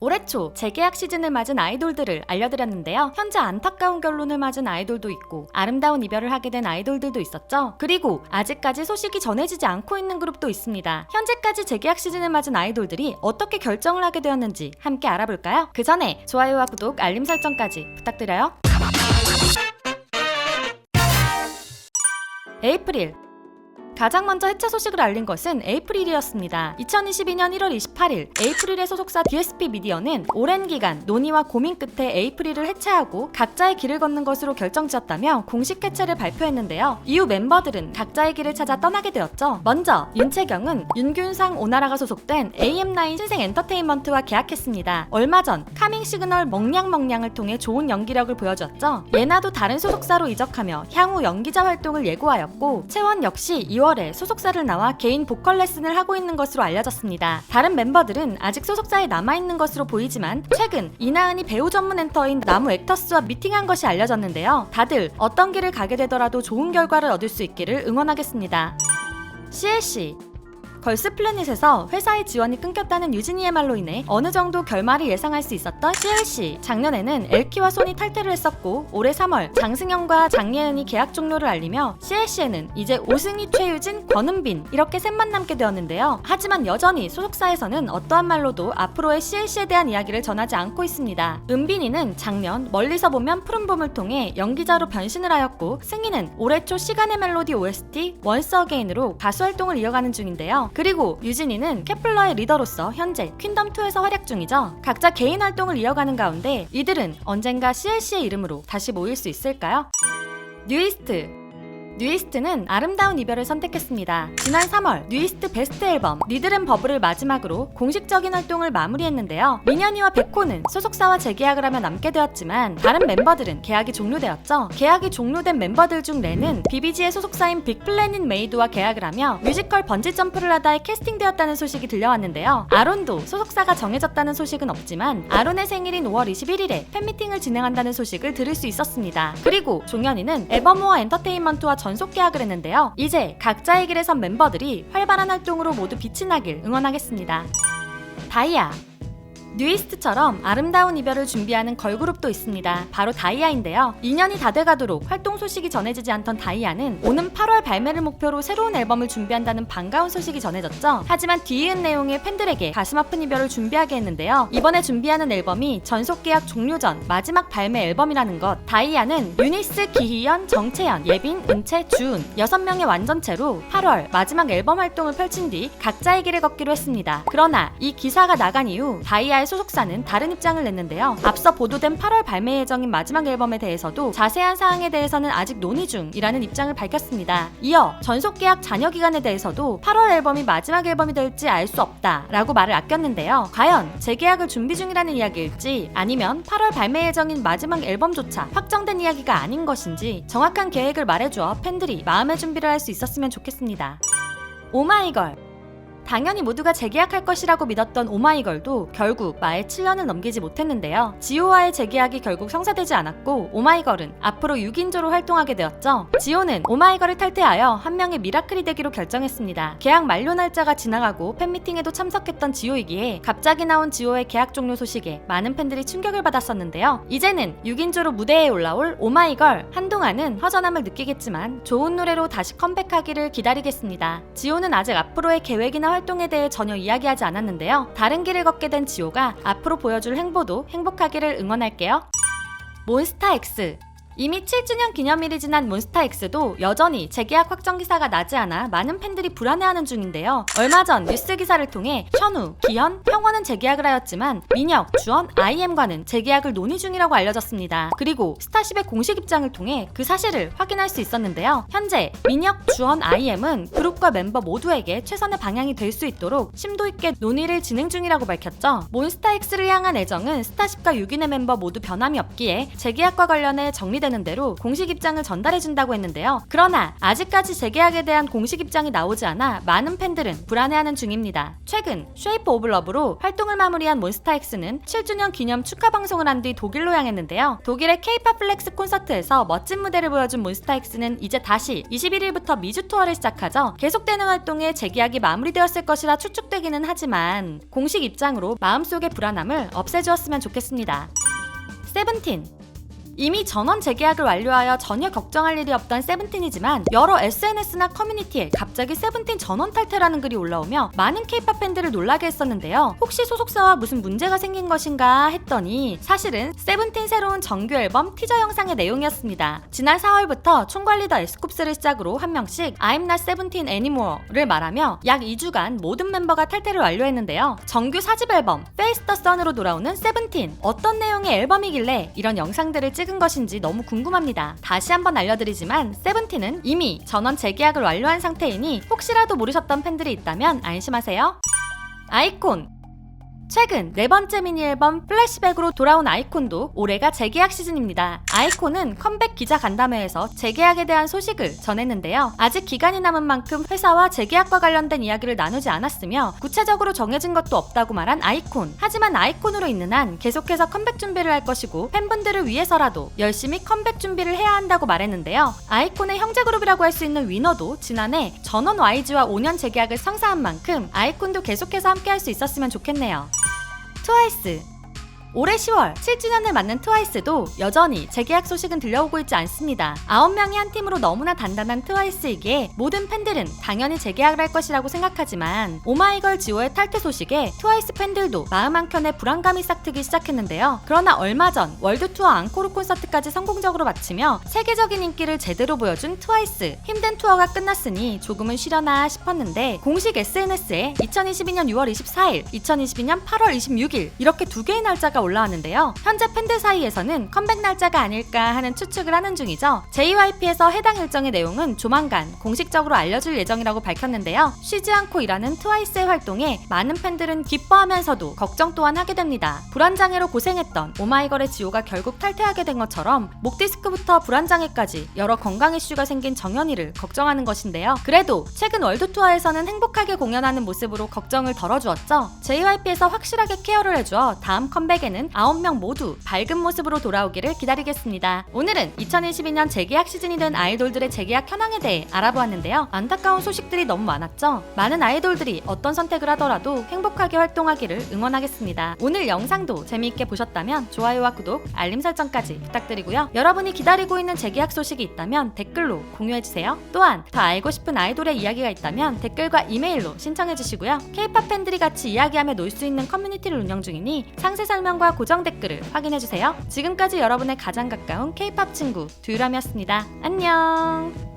올해 초 재계약 시즌을 맞은 아이돌들을 알려드렸는데요. 현재 안타까운 결론을 맞은 아이돌도 있고 아름다운 이별을 하게 된 아이돌들도 있었죠. 그리고 아직까지 소식이 전해지지 않고 있는 그룹도 있습니다. 현재까지 재계약 시즌을 맞은 아이돌들이 어떻게 결정을 하게 되었는지 함께 알아볼까요? 그 전에 좋아요와 구독, 알림 설정까지 부탁드려요. 에이프릴. 가장 먼저 해체 소식을 알린 것은 에이프릴이었습니다. 2022년 1월 28일 에이프릴의 소속사 DSP 미디어는 오랜 기간 논의와 고민 끝에 에이프릴을 해체하고 각자의 길을 걷는 것으로 결정지었다며 공식 해체를 발표했는데요. 이후 멤버들은 각자의 길을 찾아 떠나게 되었죠. 먼저 윤채경은 윤균상 오나라가 소속된 AM9 신생엔터테인먼트와 계약했습니다. 얼마 전 카밍 시그널 멍냥멍냥을 통해 좋은 연기력을 보여주었죠. 예나도 다른 소속사로 이적하며 향후 연기자 활동을 예고하였고, 채원 역시 2월에 소속사를 나와 개인 보컬 레슨을 하고 있는 것으로 알려졌습니다. 다른 멤버들은 아직 소속사에 남아있는 것으로 보이지만 최근 이나은이 배우 전문 엔터인 나무 액터스와 미팅한 것이 알려졌는데요. 다들 어떤 길을 가게 되더라도 좋은 결과를 얻을 수 있기를 응원하겠습니다. CLC. 걸스플래닛에서 회사의 지원이 끊겼다는 유진이의 말로 인해 어느 정도 결말을 예상할 수 있었던 CLC. 작년에는 엘키와 손이 탈퇴를 했었고, 올해 3월 장승현과 장예은이 계약 종료를 알리며 CLC에는 이제 오승희, 최유진, 권은빈 이렇게 셋만 남게 되었는데요. 하지만 여전히 소속사에서는 어떠한 말로도 앞으로의 CLC에 대한 이야기를 전하지 않고 있습니다. 은빈이는 작년 멀리서 보면 푸른 봄을 통해 연기자로 변신을 하였고, 승희는 올해 초 시간의 멜로디 OST 원스 어게인으로 가수 활동을 이어가는 중인데요. 그리고 유진이는 케플러의 리더로서 현재 퀸덤2에서 활약 중이죠. 각자 개인 활동을 이어가는 가운데 이들은 언젠가 CLC의 이름으로 다시 모일 수 있을까요? 뉴이스트. 뉴이스트는 아름다운 이별을 선택했습니다. 지난 3월 뉴이스트 베스트 앨범 니들은 버블을 마지막으로 공식적인 활동을 마무리했는데요. 민현이와 백호는 소속사와 재계약을 하며 남게 되었지만 다른 멤버들은 계약이 종료되었죠. 계약이 종료된 멤버들 중 레는 BBG의 소속사인 빅플래닛 메이드와 계약을 하며 뮤지컬 번지점프를 하다에 캐스팅되었다는 소식이 들려왔는데요. 아론도 소속사가 정해졌다는 소식은 없지만 아론의 생일인 5월 21일에 팬미팅을 진행한다는 소식을 들을 수 있었습니다. 그리고 종현이는 에버모어 엔터테인먼트와 전속 계약을 했는데요. 이제 각자의 길에 선 멤버들이 활발한 활동으로 모두 빛이 나길 응원하겠습니다. 다이아. 뉴이스트처럼 아름다운 이별을 준비하는 걸그룹도 있습니다. 바로 다이아인데요. 2년이 다 돼가도록 활동 소식이 전해지지 않던 다이아는 오는 8월 발매를 목표로 새로운 앨범을 준비한다는 반가운 소식이 전해졌죠. 하지만 뒤이은 내용의 팬들에게 가슴 아픈 이별을 준비하게 했는데요. 이번에 준비하는 앨범이 전속 계약 종료 전 마지막 발매 앨범이라는 것. 다이아는 유니스, 기희연, 정채연, 예빈, 은채, 주은 6명의 완전체로 8월 마지막 앨범 활동을 펼친 뒤 각자의 길을 걷기로 했습니다. 그러나 이 기사가 나간 이후 다이아의 소속사는 다른 입장을 냈는데요. 앞서 보도된 8월 발매 예정인 마지막 앨범에 대해서도 자세한 사항에 대해서는 아직 논의 중이라는 입장을 밝혔습니다. 이어 전속 계약 잔여 기간에 대해서도 8월 앨범이 마지막 앨범이 될지 알 수 없다라고 말을 아꼈는데요. 과연 재계약을 준비 중이라는 이야기일지 아니면 8월 발매 예정인 마지막 앨범조차 확정된 이야기가 아닌 것인지 정확한 계획을 말해주어 팬들이 마음의 준비를 할 수 있었으면 좋겠습니다. 오마이걸. 당연히 모두가 재계약할 것이라고 믿었던 오마이걸도 결국 마에 7년을 넘기지 못했는데요. 지호와의 재계약이 결국 성사되지 않았고 오마이걸은 앞으로 6인조로 활동하게 되었죠. 지호는 오마이걸을 탈퇴하여 한 명의 미라클이 되기로 결정했습니다. 계약 만료 날짜가 지나가고 팬미팅에도 참석했던 지호이기에 갑자기 나온 지호의 계약 종료 소식에 많은 팬들이 충격을 받았었는데요. 이제는 6인조로 무대에 올라올 오마이걸. 한동안은 허전함을 느끼겠지만 좋은 노래로 다시 컴백하기를 기다리겠습니다. 지호는 아직 앞으로의 계획이나 활동에 대해 전혀 이야기하지 않았는데요. 다른 길을 걷게 된 지호가 앞으로 보여줄 행보도 행복하기를 응원할게요. 몬스타엑스. 이미 7주년 기념일이 지난 몬스타엑스도 여전히 재계약 확정 기사가 나지 않아 많은 팬들이 불안해하는 중인데요. 얼마 전 뉴스 기사를 통해 현우, 기현, 평원은 재계약을 하였지만 민혁, 주원, IM과는 재계약을 논의 중이라고 알려졌습니다. 그리고 스타쉽의 공식 입장을 통해 그 사실을 확인할 수 있었는데요. 현재 민혁, 주원, IM은 그룹과 멤버 모두에게 최선의 방향이 될 수 있도록 심도 있게 논의를 진행 중이라고 밝혔죠. 몬스타엑스를 향한 애정은 스타쉽과 6인의 멤버 모두 변함이 없기에 재계약과 관련해 정리된 예정되는 대로 공식 입장을 전달해준다고 했는데요. 그러나 아직까지 재계약에 대한 공식 입장이 나오지 않아 많은 팬들은 불안해하는 중입니다. 최근 쉐이프 오브 러브로 활동을 마무리한 몬스타엑스는 7주년 기념 축하 방송을 한 뒤 독일로 향했는데요. 독일의 K-팝 플렉스 콘서트에서 멋진 무대를 보여준 몬스타엑스는 이제 다시 21일부터 미주 투어를 시작하죠. 계속되는 활동에 재계약이 마무리되었을 것이라 추측되기는 하지만 공식 입장으로 마음속의 불안함을 없애주었으면 좋겠습니다. 세븐틴. 이미 전원 재계약을 완료하여 전혀 걱정할 일이 없던 세븐틴이지만 여러 SNS나 커뮤니티에 갑자기 세븐틴 전원 탈퇴라는 글이 올라오며 많은 K-팝 팬들을 놀라게 했었는데요. 혹시 소속사와 무슨 문제가 생긴 것인가 했더니 사실은 세븐틴 새로운 정규 앨범 티저 영상의 내용이었습니다. 지난 4월부터 총괄 리더 에스쿱스를 시작으로 한 명씩 I'm not seventeen anymore를 말하며 약 2주간 모든 멤버가 탈퇴를 완료했는데요. 정규 4집 앨범 Face the Sun으로 돌아오는 세븐틴, 어떤 내용의 앨범이길래 이런 영상들을 찍은 것인지 너무 궁금합니다. 다시 한번 알려드리지만 세븐틴은 이미 전원 재계약을 완료한 상태이니 혹시라도 모르셨던 팬들이 있다면 안심하세요. 아이콘. 최근 4번째 미니 앨범 플래시백으로 돌아온 아이콘도 올해가 재계약 시즌입니다. 아이콘은 컴백 기자 간담회에서 재계약에 대한 소식을 전했는데요. 아직 기간이 남은 만큼 회사와 재계약과 관련된 이야기를 나누지 않았으며 구체적으로 정해진 것도 없다고 말한 아이콘. 하지만 아이콘으로 있는 한 계속해서 컴백 준비를 할 것이고 팬분들을 위해서라도 열심히 컴백 준비를 해야 한다고 말했는데요. 아이콘의 형제 그룹이라고 할 수 있는 위너도 지난해 전원 YG와 5년 재계약을 성사한 만큼 아이콘도 계속해서 함께 할 수 있었으면 좋겠네요. 트와이스. 올해 10월 7주년을 맞는 트와이스도 여전히 재계약 소식은 들려오고 있지 않습니다. 9명이 한 팀으로 너무나 단단한 트와이스이기에 모든 팬들은 당연히 재계약을 할 것이라고 생각하지만 오마이걸 지호의 탈퇴 소식에 트와이스 팬들도 마음 한켠에 불안감이 싹트기 시작했는데요. 그러나 얼마 전 월드 투어 앙코르 콘서트까지 성공적으로 마치며 세계적인 인기를 제대로 보여준 트와이스. 힘든 투어가 끝났으니 조금은 쉬려나 싶었는데 공식 SNS에 2022년 6월 24일, 2022년 8월 26일 이렇게 두 개의 날짜가 올라왔는데요. 현재 팬들 사이에서는 컴백 날짜가 아닐까 하는 추측을 하는 중이죠. JYP에서 해당 일정의 내용은 조만간 공식적으로 알려줄 예정이라고 밝혔는데요. 쉬지 않고 일하는 트와이스의 활동에 많은 팬들은 기뻐하면서도 걱정 또한 하게 됩니다. 불안장애로 고생했던 오마이걸의 지호가 결국 탈퇴하게 된 것처럼 목 디스크부터 불안장애까지 여러 건강 이슈가 생긴 정연이를 걱정하는 것인데요. 그래도 최근 월드 투어에서는 행복하게 공연하는 모습으로 걱정을 덜어주었죠. JYP에서 확실하게 케어를 해주어 다음 컴백에 9명 모두 밝은 모습으로 돌아오기를 기다리겠습니다. 오늘은 2022년 재계약 시즌이 된 아이돌들의 재계약 현황에 대해 알아보았는데요. 안타까운 소식들이 너무 많았죠. 많은 아이돌들이 어떤 선택을 하더라도 행복하게 활동하기를 응원하겠습니다. 오늘 영상도 재미있게 보셨다면 좋아요와 구독, 알림 설정까지 부탁드리고요. 여러분이 기다리고 있는 재계약 소식이 있다면 댓글로 공유해주세요. 또한 더 알고 싶은 아이돌의 이야기가 있다면 댓글과 이메일로 신청해주시고요. K-팝 팬들이 같이 이야기하며 놀 수 있는 커뮤니티를 운영 중이니 상세 설명과 고정 댓글을 확인해주세요. 지금까지 여러분의 가장 가까운 K-팝 친구 두유람이었습니다. 안녕.